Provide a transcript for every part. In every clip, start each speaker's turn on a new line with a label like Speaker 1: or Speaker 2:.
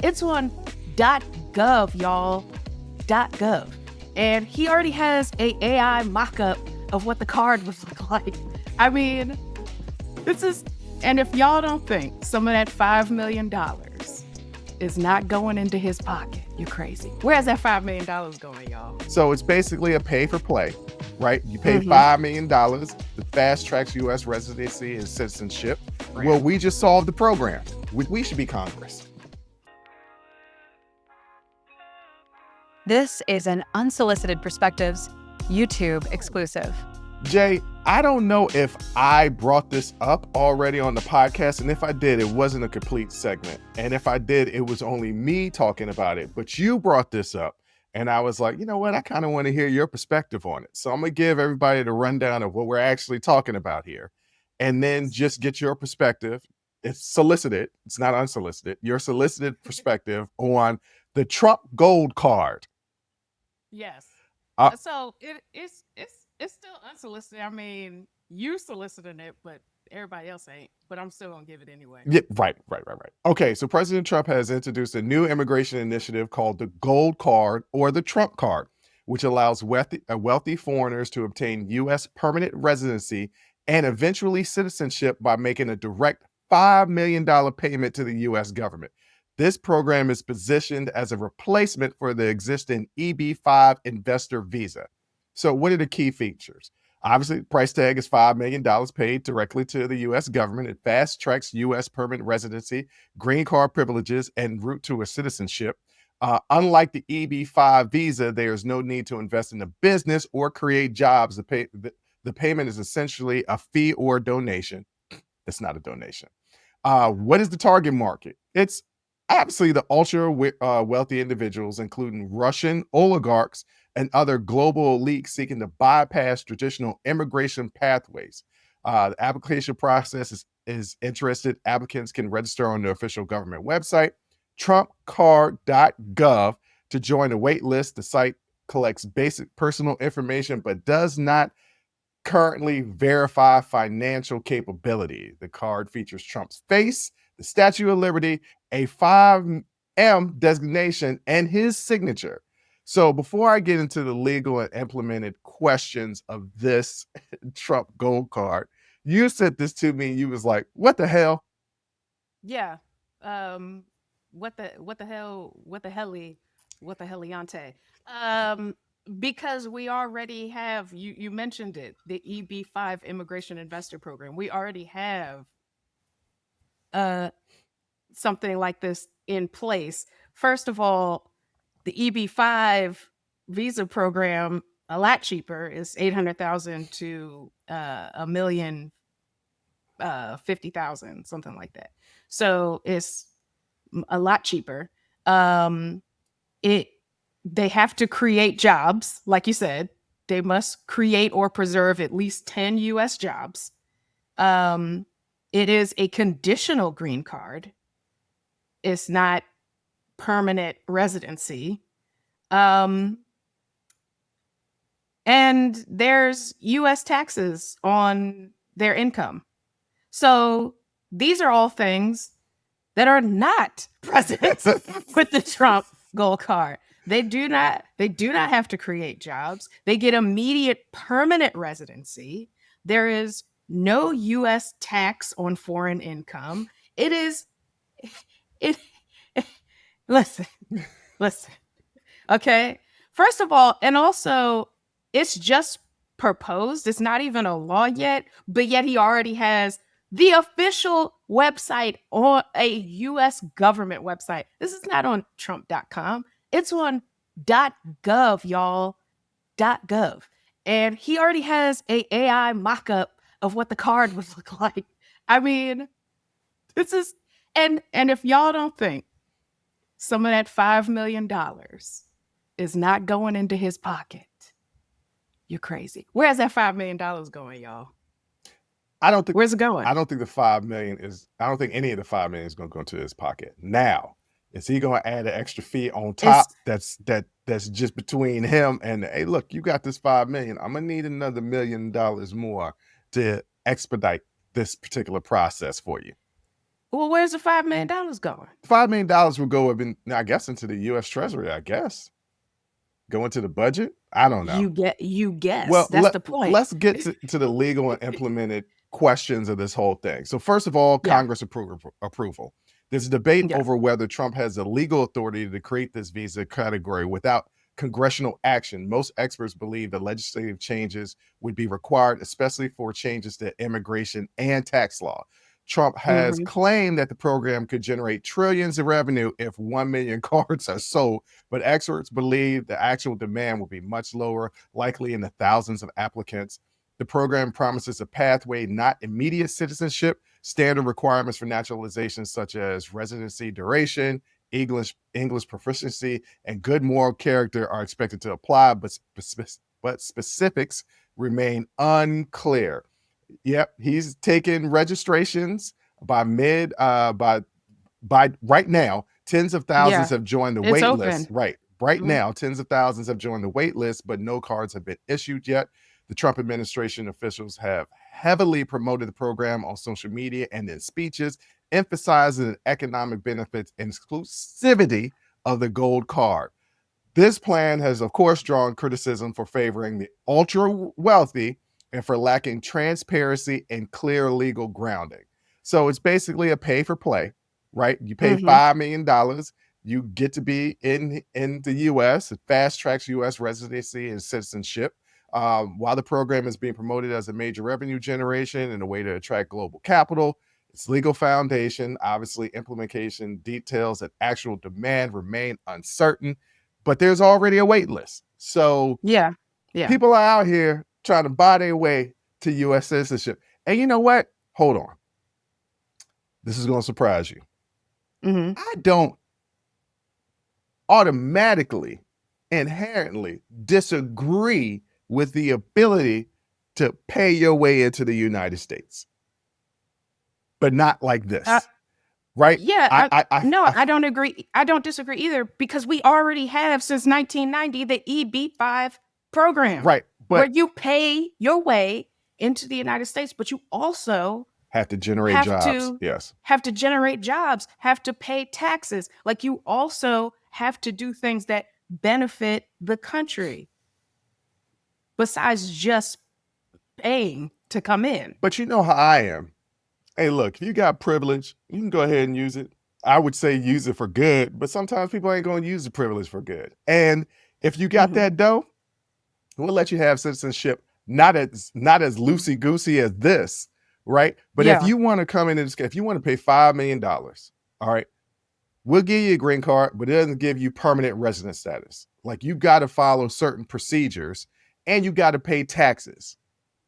Speaker 1: It's on .gov, y'all. .gov. And he already has a AI mock-up of what the card would look like. I mean, this is, and if y'all don't think some of that $5 million is not going into his pocket, you're crazy. Where's that $5 million going, y'all?
Speaker 2: So it's basically a pay for play, right? You pay $5 million, the fast tracks U.S. residency and citizenship.
Speaker 1: Right.
Speaker 2: Well, we just solved the program. We should be Congress.
Speaker 3: This is an Unsolicited Perspectives YouTube exclusive.
Speaker 2: Jay, I don't know if I brought this up already on the podcast, and if I did, it wasn't a complete segment. And if I did, it was only me talking about it. But you brought this up, and I was like, you know what? I kind of want to hear your perspective on it. So I'm going to give everybody the rundown of what we're actually talking about here, and then just get your perspective. It's solicited. It's not unsolicited. Your solicited perspective on the Trump gold card.
Speaker 1: Yes. So it's still unsolicited. I mean, you soliciting it, but everybody else ain't. But I'm still gonna give it anyway.
Speaker 2: Yeah, right. Okay, so President Trump has introduced a new immigration initiative called the Gold Card or the Trump Card, which allows wealthy foreigners to obtain U.S. permanent residency and eventually citizenship by making a direct $5 million payment to the U.S. government. This program is positioned as a replacement for the existing EB-5 investor visa. So what are the key features? Obviously, the price tag is $5 million paid directly to the U.S. government. It fast tracks U.S. permanent residency, green card privileges, and route to a citizenship. Unlike the EB-5 visa, there is no need to invest in a business or create jobs. The payment is essentially a fee or donation. It's not a donation. What is the target market? It's obviously the ultra wealthy individuals, including Russian oligarchs and other global elites seeking to bypass traditional immigration pathways. The application process is interested. Applicants can register on the official government website, trumpcard.gov, to join a wait list. The site collects basic personal information, but does not currently verify financial capability. The card features Trump's face, the Statue of Liberty, a 5M designation, and his signature. So before I get into the legal and implemented questions of this Trump gold card, you sent this to me and you was like, what the hell?
Speaker 1: Yeah. What the helliante? Because we already have, you mentioned it, the EB-5 Immigration Investor Program. We already have something like this in place. First of all, the EB-5 visa program, a lot cheaper, is 800,000 to $1,050,000, something like that. So it's a lot cheaper. They have to create jobs, like you said. They must create or preserve at least 10 U.S. jobs. It is a conditional green card. It's not permanent residency. And there's U.S. taxes on their income. So these are all things that are not present with the Trump gold card. They do not have to create jobs. They get immediate permanent residency. There is no U.S. tax on foreign income. Listen. Okay. First of all, and also, it's just proposed. It's not even a law yet, but yet he already has the official website on a U.S. government website. This is not on Trump.com. It's on .gov, y'all. .gov. And he already has a AI mock-up of what the card would look like. I mean, this is, and if y'all don't think some of that $5 million is not going into his pocket, you're crazy. Where's that $5 million going, y'all? Where's it going?
Speaker 2: I don't think the 5 million is, I don't think any of the 5 million is going to go into his pocket. Now, is he going to add an extra fee on top that's just between him and, hey, look, you got this 5 million. I'm going to need another $1 million more to expedite this particular process for you?
Speaker 1: Well, where's the $5 million going?
Speaker 2: $5 million will go, I guess, into the U.S. Treasury, I guess. Go into the budget? I don't know.
Speaker 1: You guess.
Speaker 2: Well,
Speaker 1: That's the point.
Speaker 2: let's get to the legal and implemented questions of this whole thing. So first of all,
Speaker 1: Yeah.
Speaker 2: Congress approval. There's a debate
Speaker 1: Yeah.
Speaker 2: over whether Trump has the legal authority to create this visa category without congressional action. Most experts believe that legislative changes would be required, especially for changes to immigration and tax law. Trump has
Speaker 1: Mhm.
Speaker 2: claimed that the program could generate trillions of revenue if 1 million cards are sold, but experts believe the actual demand will be much lower, likely in the thousands of applicants. The program promises a pathway, not immediate citizenship. Standard requirements for naturalization, such as residency duration, English proficiency, and good moral character, are expected to apply, but specifics remain unclear. Yep, he's taking registrations by right now. Tens of thousands
Speaker 1: Yeah.
Speaker 2: have joined the
Speaker 1: It's
Speaker 2: wait list.
Speaker 1: open.
Speaker 2: Right
Speaker 1: Mhm.
Speaker 2: now, tens of thousands have joined the wait list, but no cards have been issued yet. The Trump administration officials have heavily promoted the program on social media and in speeches, emphasizing the economic benefits and exclusivity of the gold card. This plan has, of course, drawn criticism for favoring the ultra wealthy and for lacking transparency and clear legal grounding. So it's basically a pay for play, right? You pay
Speaker 1: Mhm.
Speaker 2: $5 million, you get to be in the US. It fast tracks US residency and citizenship. While the program is being promoted as a major revenue generation and a way to attract global capital, its legal foundation, obviously implementation details and actual demand remain uncertain, but there's already a wait list. So
Speaker 1: Yeah. Yeah.
Speaker 2: people are out here trying to buy their way to US citizenship. And you know what? Hold on. This is going to surprise you.
Speaker 1: Mhm.
Speaker 2: I don't automatically, inherently disagree with the ability to pay your way into the United States, but not like
Speaker 1: Uh,
Speaker 2: this, right?
Speaker 1: yeah, no,
Speaker 2: I
Speaker 1: I don't agree. I don't disagree either because we already have since 1990 the EB-5 program
Speaker 2: right,
Speaker 1: where
Speaker 2: but
Speaker 1: you pay your way into the United States, but you also
Speaker 2: have to generate
Speaker 1: have
Speaker 2: jobs.
Speaker 1: to
Speaker 2: Yes.
Speaker 1: have to generate jobs, have to pay taxes. Like you also have to do things that benefit the country besides just paying to come in.
Speaker 2: But you know how I am. Hey, look, if you got privilege, you can go ahead and use it. I would say use it for good, but sometimes people ain't going to use the privilege for good. And if you got
Speaker 1: Mhm.
Speaker 2: that dough, we'll let you have citizenship, not as loosey goosey as this, right? But if
Speaker 1: Yeah.
Speaker 2: you want to come in and if you want to pay $5 million, all right, we'll give you a green card, but it doesn't give you permanent resident status. Like you got to follow certain procedures and you got to pay taxes,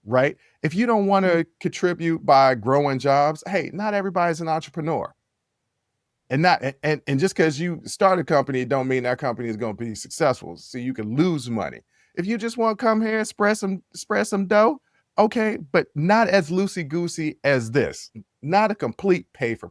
Speaker 2: right? If you don't want
Speaker 1: Mhm.
Speaker 2: to contribute by growing jobs, hey, not everybody's an entrepreneur. And just because you start a company don't mean that company is going to be successful. So you can lose money. If you just want to come here and spread some dough, okay, but not as loosey goosey as this. Not a complete pay for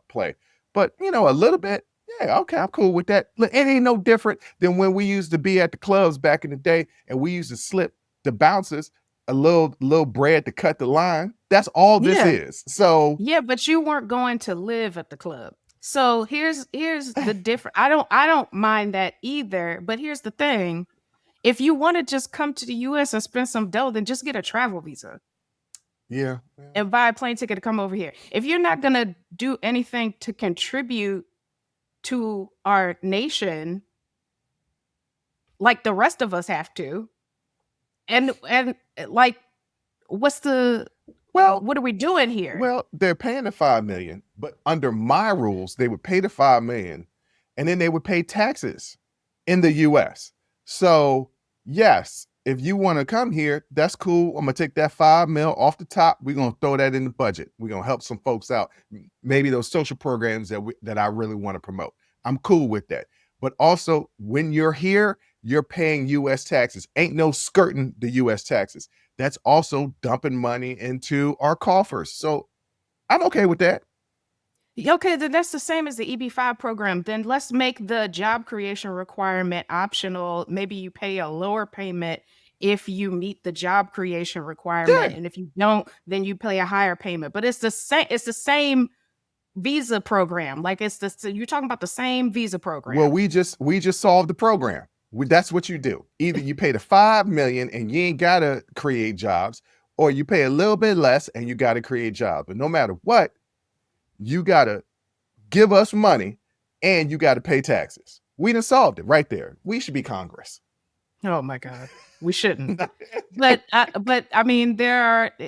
Speaker 2: play, but a little bit. Yeah, okay, I'm cool with that. Look, it ain't no different than when we used to be at the clubs back in the day, and we used to slip the bouncers a little bread to cut the line. That's all this
Speaker 1: Yeah.
Speaker 2: is. So
Speaker 1: Yeah, but you weren't going to live at the club. So here's the difference. I don't mind that either, but here's the thing. If you want to just come to the US and spend some dough, then just get a travel visa
Speaker 2: yeah,
Speaker 1: and buy a plane ticket to come over here. If you're not going to do anything to contribute to our nation like the rest of us have to, and like what's the
Speaker 2: well,
Speaker 1: what are we doing here?
Speaker 2: Well, they're paying the 5 million, but under my rules, they would pay the 5 million and then they would pay taxes in the US. So, yes, if you want to come here, that's cool. I'm gonna take that 5 mil off the top. We're gonna throw that in the budget. We're gonna help some folks out. Maybe those social programs that I really want to promote. I'm cool with that. But also, when you're here, you're paying US taxes. Ain't no skirting the US taxes. That's also dumping money into our coffers. So I'm okay with that.
Speaker 1: Okay, then that's the same as the EB-5 program. Then let's make the job creation requirement optional. Maybe you pay a lower payment if you meet the job creation requirement,
Speaker 2: Yeah.
Speaker 1: and if you don't, then you pay a higher payment. But it's the same visa program. Like it's you're talking about the same visa program.
Speaker 2: Well, we just solved the program. That's what you do. Either you pay the $5 million and you ain't gotta create jobs, or you pay a little bit less and you gotta create jobs. But no matter what, you gotta give us money and you gotta pay taxes. We done solved it right there. We should be Congress.
Speaker 1: Oh my God, we shouldn't. but I mean,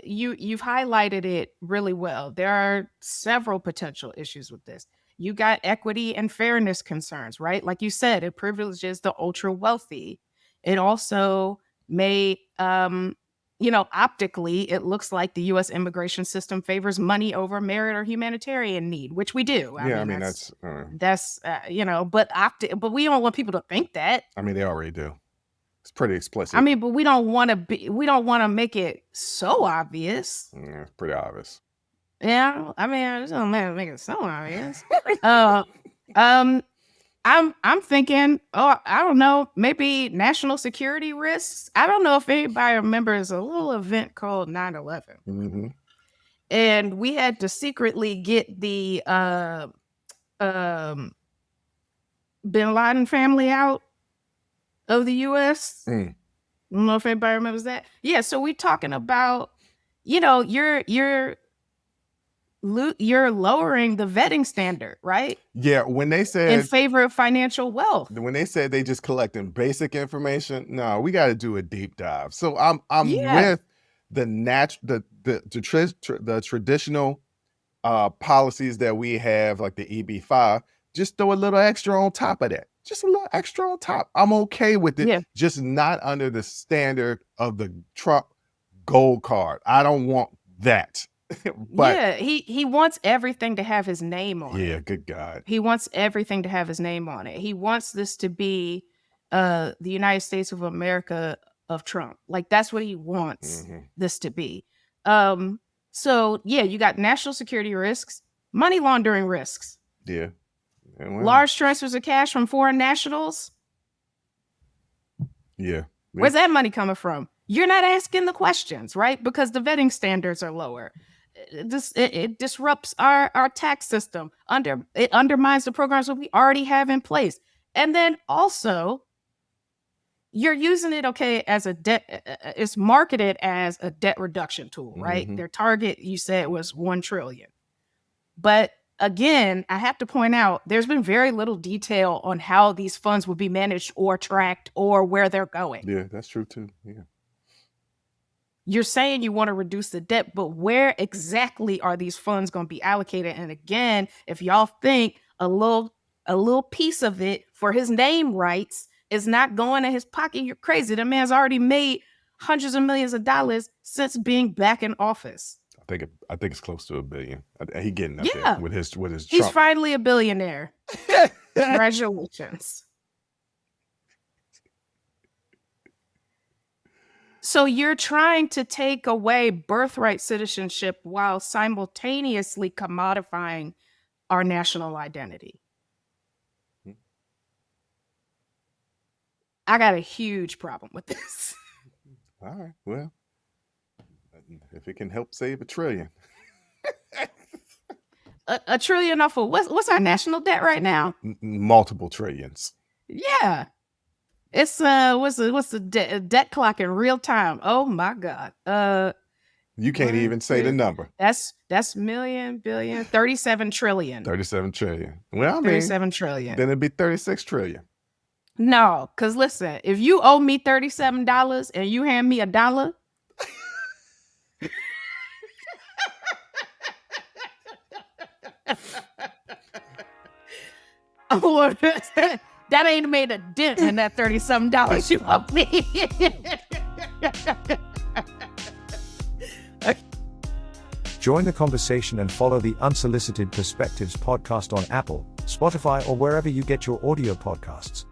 Speaker 1: you've highlighted it really well. There are several potential issues with this. You got equity and fairness concerns, right? Like you said, it privileges the ultra wealthy. It also may, optically, it looks like the U.S. immigration system favors money over merit or humanitarian need, which we do.
Speaker 2: I mean that's
Speaker 1: but we don't want people to think that.
Speaker 2: I mean, they already do. It's pretty explicit.
Speaker 1: I mean, but we don't want to make it so obvious.
Speaker 2: Yeah, it's pretty obvious.
Speaker 1: Yeah, I mean, I just don't make it so obvious. I'm thinking, I don't know, maybe national security risks. I don't know if anybody remembers a little event called 9/11.
Speaker 2: Mm-hmm.
Speaker 1: And we had to secretly get the Bin Laden family out of the U.S. I don't know if anybody remembers that. Yeah, so we're talking about, you're lowering the vetting standard, right?
Speaker 2: Yeah, when they said
Speaker 1: in favor of financial wealth.
Speaker 2: When they said they just collecting basic information, no, we got to do a deep dive. So I'm with the traditional policies that we have, like the EB-5. Just throw a little extra on top of that. Just a little extra on top. I'm okay with it.
Speaker 1: Yeah.
Speaker 2: Just not under the standard of the Trump gold card. I don't want that. But
Speaker 1: yeah, he wants everything to have his name on it.
Speaker 2: Yeah, good God.
Speaker 1: He wants everything to have his name on it. He wants this to be the United States of America of Trump. Like, that's what he wants this to be. So yeah, you got national security risks, money laundering risks.
Speaker 2: Yeah.
Speaker 1: Large transfers of cash from foreign nationals.
Speaker 2: Yeah.
Speaker 1: Where's that money coming from? You're not asking the questions, right? Because the vetting standards are lower. It disrupts our tax system. It undermines the programs that we already have in place. And then also, you're using it, as a debt. It's marketed as a debt reduction tool, right? Their target, you said, was $1 trillion. But again, I have to point out, there's been very little detail on how these funds will be managed or tracked or where they're going.
Speaker 2: Yeah, that's true too. Yeah.
Speaker 1: You're saying you want to reduce the debt, but where exactly are these funds going to be allocated? And again, if y'all think a little piece of it for his name rights is not going in his pocket, you're crazy. The man's already made hundreds of millions of dollars since being back in office.
Speaker 2: I think it's close to $1 billion. He getting up
Speaker 1: Yeah.
Speaker 2: there with his Trump.
Speaker 1: He's finally a billionaire. Congratulations. So you're trying to take away birthright citizenship while simultaneously commodifying our national identity. I got a huge problem with this.
Speaker 2: All right. Well, if it can help save $1 trillion.
Speaker 1: $1 trillion off of what's our national debt right now?
Speaker 2: Multiple trillions.
Speaker 1: Yeah. It's what's the debt clock in real time? Oh my God.
Speaker 2: You can't even say the number.
Speaker 1: That's million, billion, 37 trillion.
Speaker 2: 37 trillion. Well, I mean,
Speaker 1: 37 trillion.
Speaker 2: Then it'd be 36 trillion.
Speaker 1: No, because listen, if you owe me $37 and you hand me $1, that ain't made a dent in that $37 you owe me.
Speaker 4: Join the conversation and follow the Unsolicited Perspectives podcast on Apple, Spotify, or wherever you get your audio podcasts.